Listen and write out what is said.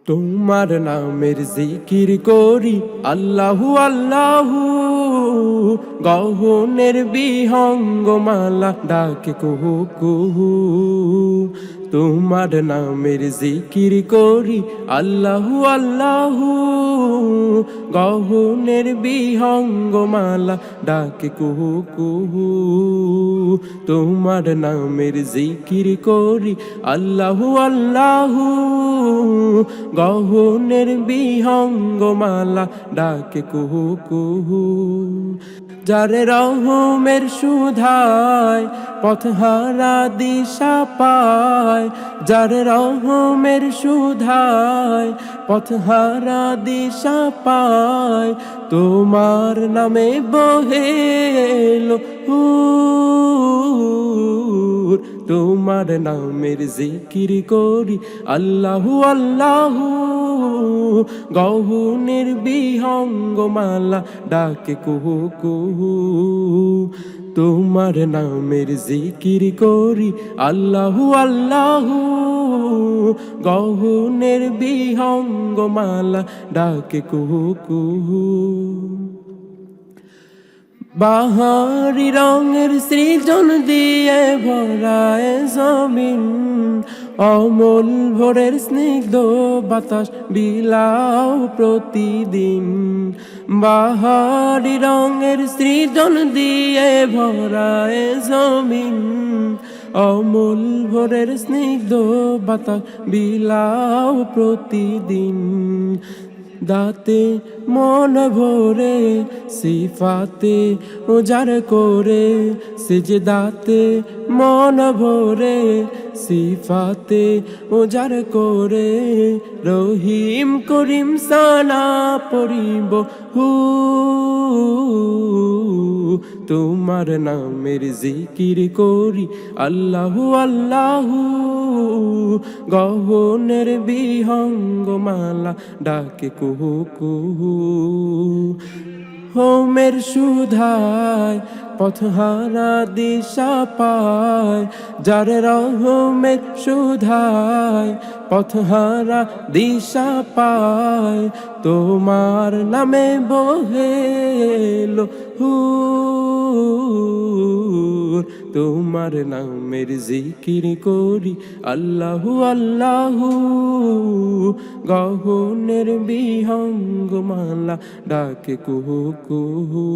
তোমার নামের জিকির করি আল্লাহু আল্লাহু, গহনের বিহঙ্গমালা ডাকে কুহু কুহু। তোমার নামের জিকির করি আল্লাহু আল্লাহু, গহনের বিহঙ্গমালা ডাকে কুহু কুহু। তোমার নামের জিকির করি আল্লাহু আল্লাহু, গহনের বিহঙ্গমালা ডাকে কুহু কুহু। যারে রহমের সুধায় পথহারা দিশা পায়, যারে রহমের সুধায় পথহারা দিশা পায়, তোমার নামে বহেলো তোমার নামের জিকির করি আল্লাহু আল্লাহু, গহনের বিহঙ্গমালা ডাকে কুহু কুহু। তোমার নামের জিকির করি আল্লাহু আল্লাহু, গহনের বিহঙ্গমালা ডাকে কুহু কুহু। বাহারি রঙের সৃজন দিয়ে ভরায় জমিন, অমল ভোরের স্নিগ্ধ বাতাস বিলাও প্রতিদিন। বাহারি রঙের সৃজন দিয়ে ভরায় জমিন, অমল ভোরের স্নিগ্ধ বাতাস বিলাও প্রতিদিন। দাতে মন ভরে সিফাতে উজাড় করে, সিজদাতে মন ভরে সিফাতে উজাড় করে, রহিম করিম সানা পড়িব তোমার নামের জিকির করি আল্লাহু আল্লাহু, গহনের বিহঙ্গমালা ডাকে কুহু কুহু। হোমের সুধায় পথহারা দিশা পায়, যার রহমের সুধায় পথহারা দিশা পায়, তোমার নামে বহেলো তোমার নামের জিকির করি আল্লাহু আল্লাহু, গহনের বিহঙ্গমালা ডাকে কুহু কুহু।